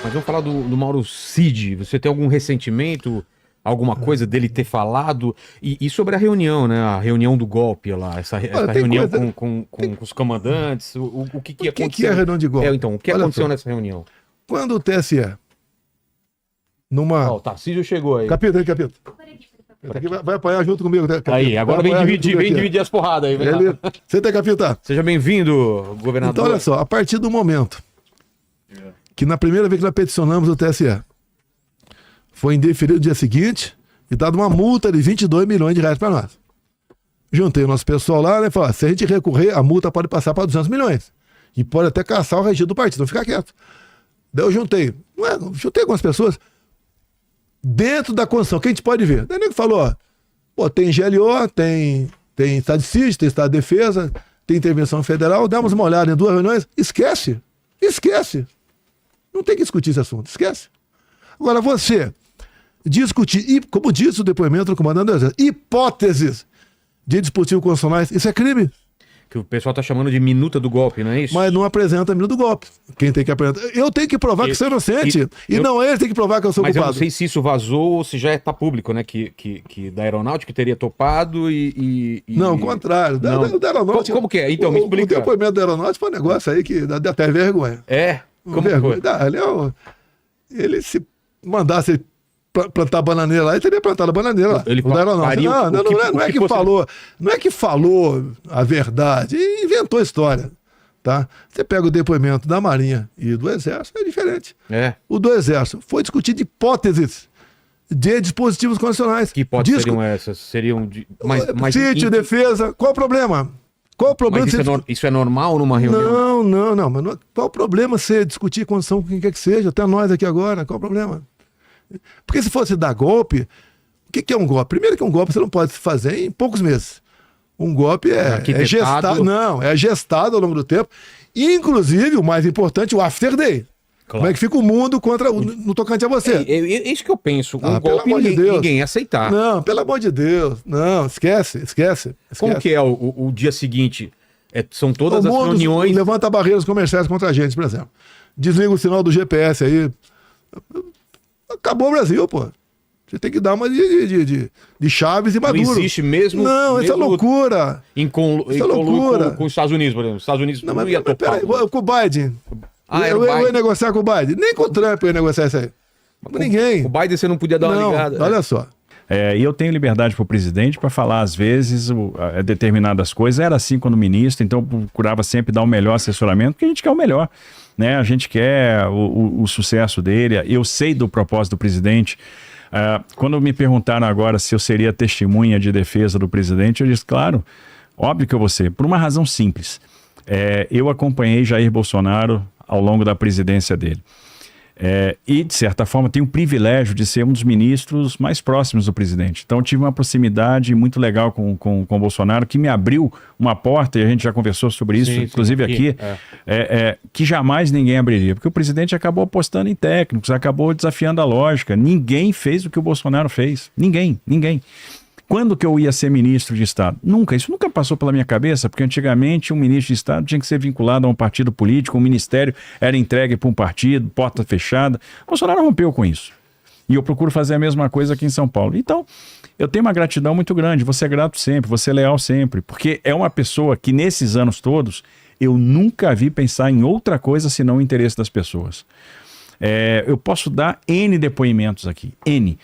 Mas vamos falar do Mauro Cid. Você tem algum ressentimento, alguma coisa dele ter falado? E sobre a reunião, né? A reunião do golpe lá, essa reunião coisa... com os comandantes, o que aconteceu? O que é a reunião de golpe? Então, o que aconteceu nessa reunião? Quando o TSE, o Tarcísio chegou aí. Capita. Vai apanhar junto comigo. Capita. Aí, agora vem dividir as porradas aí. Você tem, Capita? Seja bem-vindo, governador. Então, olha só, a partir do momento que na primeira vez que nós peticionamos o TSE, foi indeferido no dia seguinte e dado uma multa de 22 milhões de reais para nós. Juntei o nosso pessoal lá, né, e falei, se a gente recorrer, a multa pode passar para 200 milhões. E pode até caçar o regime do partido, então fica quieto. Daí eu juntei algumas pessoas dentro da Constituição, que a gente pode ver. Daí o nego falou, tem GLO, tem Estado de Sítio, tem Estado de Defesa, tem intervenção federal, damos uma olhada em 2 reuniões, esquece. Não tem que discutir esse assunto, esquece. Agora você discutir, e como disse o depoimento do comandante do Exército, hipóteses de dispositivos constitucionais, isso é crime. Que o pessoal tá chamando de minuta do golpe, não é isso? Mas não apresenta a minuta do golpe. Quem tem que apresentar? Eu tenho que provar que sou inocente. Não ele tem que provar que eu sou culpado. Mas eu não sei se isso vazou ou se já está público, né? Que da Aeronáutica teria topado Não, o contrário. Da Aeronáutica. Como que é? Então, me explica. O depoimento da Aeronáutica foi um negócio aí que dá até vergonha. É? Como vergonha. Ele se mandasse plantar bananeira lá, ele teria plantado a bananeira lá. Ele não é que falou a verdade, inventou a história. Tá? Você pega o depoimento da Marinha e do Exército, é diferente. O do Exército foi discutido hipóteses de dispositivos constitucionais. Que hipóteses seriam essas? Seriam de... Sítio, defesa, qual o problema? Qual o problema? Mas isso é normal numa reunião? Não. Mas qual o problema você discutir condição com quem quer que seja? Até nós aqui agora, qual o problema? Porque se fosse dar golpe, o que é um golpe? Primeiro que um golpe você não pode fazer em poucos meses. Um golpe é gestado. Não, é gestado ao longo do tempo. Inclusive, o mais importante, o after day. Claro. Como é que fica o mundo no tocante a você? É isso que eu penso. Um golpe ninguém ia aceitar. Não, pelo amor de Deus. Não, esquece. Como que é o dia seguinte? São todas as reuniões... Levanta barreiras comerciais contra a gente, por exemplo. Desliga o sinal do GPS aí. Acabou o Brasil, pô. Você tem que dar uma de Chaves e Maduro. Não existe mesmo... Não, isso é loucura. Isso é loucura. Com os Estados Unidos, por exemplo. Os Estados Unidos não ia topar. Com o Biden. Eu ia negociar com o Biden. Nem com o Trump eu ia negociar isso aí. Com ninguém. Com o Biden você não podia dar uma ligada. Olha só. E eu tenho liberdade para o presidente para falar, às vezes, determinadas coisas. Era assim quando ministro, então eu procurava sempre dar o melhor assessoramento, porque a gente quer o melhor. Né? A gente quer o sucesso dele. Eu sei do propósito do presidente. Quando me perguntaram agora se eu seria testemunha de defesa do presidente, eu disse, claro, óbvio que eu vou ser, por uma razão simples. Eu acompanhei Jair Bolsonaro ao longo da presidência dele. E, de certa forma, tenho o privilégio de ser um dos ministros mais próximos do presidente. Então, tive uma proximidade muito legal com o Bolsonaro, que me abriu uma porta, e a gente já conversou sobre isso, inclusive aqui, que jamais ninguém abriria. Porque o presidente acabou apostando em técnicos, acabou desafiando a lógica. Ninguém fez o que o Bolsonaro fez. Ninguém. Quando que eu ia ser ministro de Estado? Nunca, isso nunca passou pela minha cabeça, porque antigamente um ministro de Estado tinha que ser vinculado a um partido político, um ministério era entregue para um partido, porta fechada. O Bolsonaro rompeu com isso. E eu procuro fazer a mesma coisa aqui em São Paulo. Então, eu tenho uma gratidão muito grande, vou ser grato sempre, vou ser leal sempre, porque é uma pessoa que nesses anos todos, eu nunca vi pensar em outra coisa senão o interesse das pessoas. Eu posso dar N depoimentos aqui, N.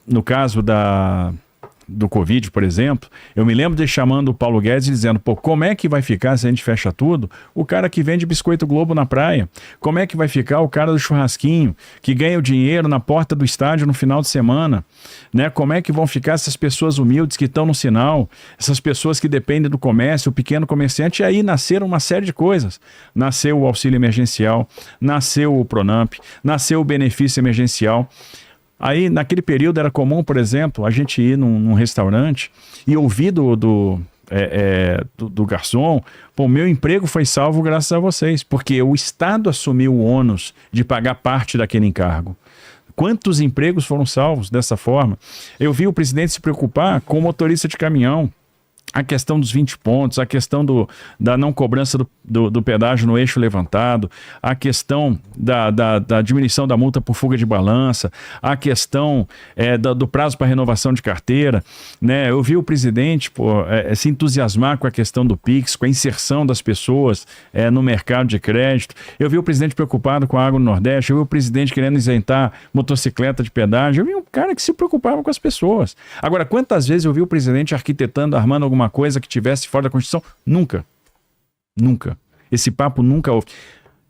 No caso do Covid, por exemplo, eu me lembro de chamando o Paulo Guedes e dizendo, como é que vai ficar se a gente fecha tudo? O cara que vende biscoito Globo na praia. Como é que vai ficar o cara do churrasquinho, que ganha o dinheiro na porta do estádio no final de semana? Né? Como é que vão ficar essas pessoas humildes que estão no sinal? Essas pessoas que dependem do comércio, o pequeno comerciante? E aí nasceram uma série de coisas. Nasceu o auxílio emergencial, nasceu o Pronamp, nasceu o benefício emergencial. Aí, naquele período, era comum, por exemplo, a gente ir num restaurante e ouvir do garçom, meu emprego foi salvo graças a vocês, porque o Estado assumiu o ônus de pagar parte daquele encargo. Quantos empregos foram salvos dessa forma? Eu vi o presidente se preocupar com o motorista de caminhão, a questão dos 20 pontos, a questão da não cobrança do pedágio no eixo levantado, a questão da diminuição da multa por fuga de balança, a questão do prazo para renovação de carteira, né? Eu vi o presidente se entusiasmar com a questão do Pix, com a inserção das pessoas no mercado de crédito. Eu vi o presidente preocupado com a água no Nordeste, eu vi o presidente querendo isentar motocicleta de pedágio, eu vi um cara que se preocupava com as pessoas. Agora, quantas vezes eu vi o presidente arquitetando, armando alguma coisa que tivesse fora da Constituição? Nunca. Nunca. Esse papo nunca houve.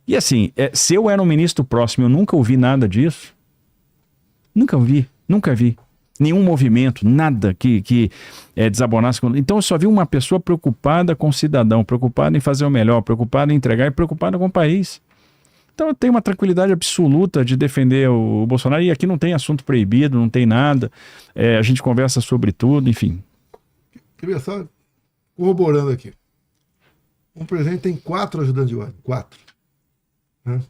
E assim, se eu era um ministro próximo, eu nunca ouvi nada disso. Nunca ouvi. Nunca vi. Nenhum movimento, nada que desabonasse. Então eu só vi uma pessoa preocupada com o cidadão, preocupada em fazer o melhor, preocupada em entregar e preocupada com o país. Então eu tenho uma tranquilidade absoluta de defender o Bolsonaro. E aqui não tem assunto proibido, não tem nada. A gente conversa sobre tudo, enfim. Quer ver só? Corroborando aqui. Um presidente tem 4 ajudantes de ordem. 4. Né?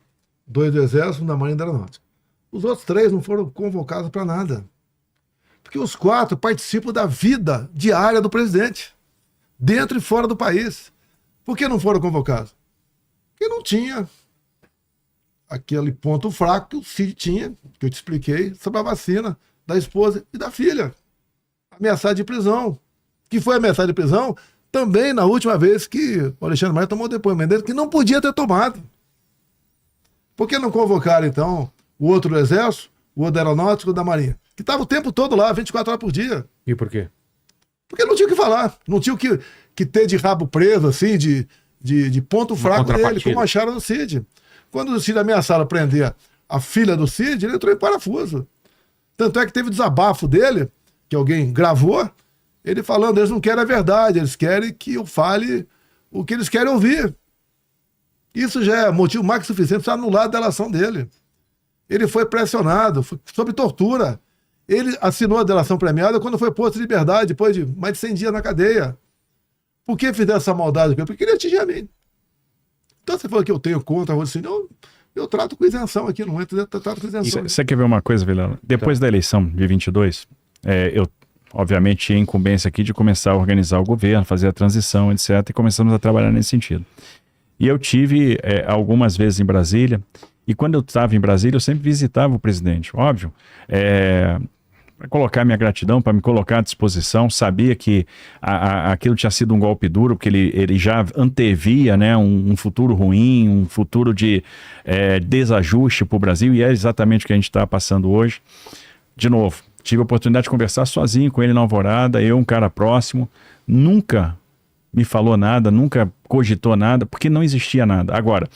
2 do Exército, 1 da Marinha e da Aeronáutica. Os outros 3 não foram convocados para nada. Porque os 4 participam da vida diária do presidente. Dentro e fora do país. Por que não foram convocados? Porque não tinha aquele ponto fraco que o Cid tinha, que eu te expliquei, sobre a vacina da esposa e da filha. Ameaçada de prisão. Que foi ameaçada de prisão também na última vez que o Alexandre Maia tomou depoimento dele, que não podia ter tomado. Por que não convocaram, então, o outro do Exército, o outro da Aeronáutica e o da Marinha? Que estava o tempo todo lá, 24 horas por dia. E por quê? Porque não tinha o que falar. Não tinha o que ter de rabo preso, assim, de ponto fraco dele, como acharam no Cid. Quando o Cid ameaçaram prender a filha do Cid, ele entrou em parafuso. Tanto é que teve desabafo dele, que alguém gravou, ele falando, eles não querem a verdade, eles querem que eu fale o que eles querem ouvir. Isso já é motivo mais que suficiente para anular a delação dele. Ele foi pressionado, foi sob tortura. Ele assinou a delação premiada quando foi posto em liberdade, depois de mais de 100 dias na cadeia. Por que fizeram essa maldade? Porque queria atingir a mim. Então você falou que eu tenho contra, eu trato com isenção aqui, não entro, eu trato com isenção. Você quer ver uma coisa, Vilela? Depois da eleição de 22, eu obviamente tinha incumbência aqui de começar a organizar o governo, fazer a transição, etc. E começamos a trabalhar nesse sentido. E eu tive algumas vezes em Brasília, e quando eu estava em Brasília, eu sempre visitava o presidente, óbvio, para colocar minha gratidão, para me colocar à disposição. Sabia que aquilo tinha sido um golpe duro, porque ele já antevia, né, um futuro ruim, um futuro de desajuste para o Brasil, e é exatamente o que a gente está passando hoje. De novo, tive a oportunidade de conversar sozinho com ele na Alvorada, eu, um cara próximo, nunca me falou nada, nunca cogitou nada, porque não existia nada. Agora,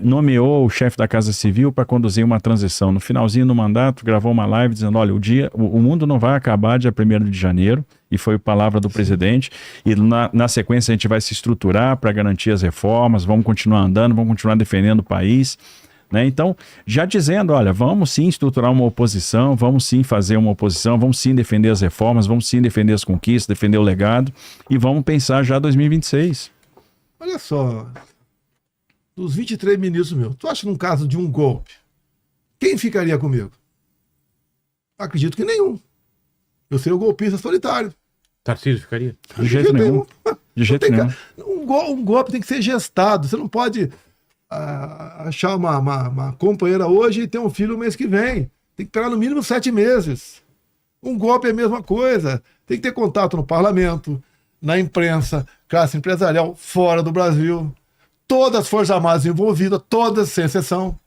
nomeou o chefe da Casa Civil para conduzir uma transição. No finalzinho do mandato, gravou uma live dizendo, olha, o mundo não vai acabar dia 1º de janeiro, e foi a palavra do presidente, e na sequência a gente vai se estruturar para garantir as reformas, vamos continuar andando, vamos continuar defendendo o país. Né? Então, já dizendo, olha, vamos sim estruturar uma oposição, vamos sim fazer uma oposição, vamos sim defender as reformas, vamos sim defender as conquistas, defender o legado, e vamos pensar já 2026. Olha só, dos 23 ministros meus, tu acha que num caso de um golpe, quem ficaria comigo? Acredito que nenhum. Eu seria o golpista solitário. Tarcísio ficaria? De jeito nenhum. De jeito nenhum. Um golpe tem que ser gestado, você não pode achar uma companheira hoje e ter um filho no mês que vem. Tem que esperar no mínimo 7 meses. Um golpe é a mesma coisa. Tem que ter contato no parlamento, na imprensa, classe empresarial, fora do Brasil. Todas as Forças Armadas envolvidas, todas, sem exceção.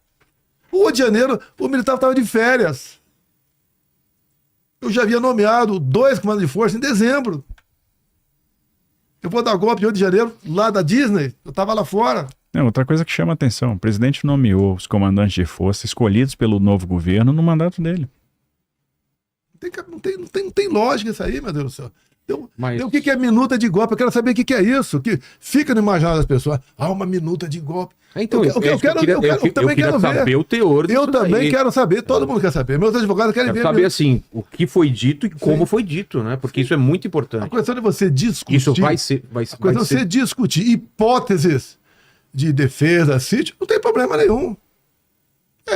O Rio de Janeiro, o militar estava de férias. Eu já havia nomeado 2 comandos de força em dezembro. Eu vou dar golpe em Rio de Janeiro, lá da Disney, eu estava lá fora. Outra coisa que chama a atenção, o presidente nomeou os comandantes de força escolhidos pelo novo governo no mandato dele. Não tem lógica isso aí, meu Deus do céu. O que é minuta de golpe? Eu quero saber o que é isso. Que fica no imaginário das pessoas. Uma minuta de golpe. Então, eu também quero saber o teor disso. Eu também quero saber, todo mundo quer saber. Meus advogados querem ver. Saber assim, o que foi dito e como foi dito, né? Porque isso é muito importante. A questão de você discutir. Isso vai ser. Você discutir hipóteses de defesa, sítio, não tem problema nenhum.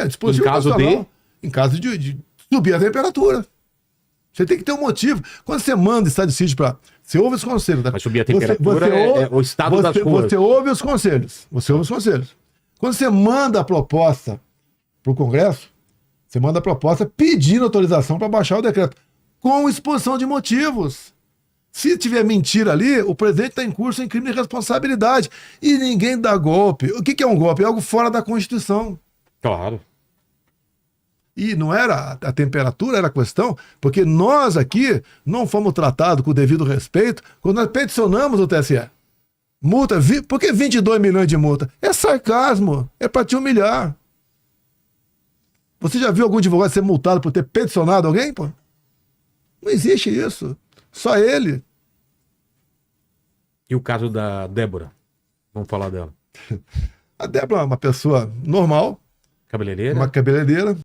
Dispositivo em caso de subir a temperatura. Você tem que ter um motivo. Quando você manda estado de sítio para... Você ouve os conselhos. Vai subir a temperatura, é o estado das ruas. Você ouve os conselhos. Você ouve os conselhos. Quando você manda a proposta para o Congresso, você manda a proposta pedindo autorização para baixar o decreto, com exposição de motivos. Se tiver mentira ali, o presidente está em curso em crime de responsabilidade. E ninguém dá golpe. O que é um golpe? É algo fora da Constituição. Claro. E não era a temperatura, era a questão, porque nós aqui não fomos tratados com o devido respeito quando nós peticionamos o TSE. Multa, por que 22 milhões de multa? É sarcasmo, é para te humilhar. Você já viu algum advogado ser multado por ter peticionado alguém, pô? Não existe isso. Só ele. E o caso da Débora? Vamos falar dela. A Débora é uma pessoa normal, Cabeleireira? uma cabeleireira,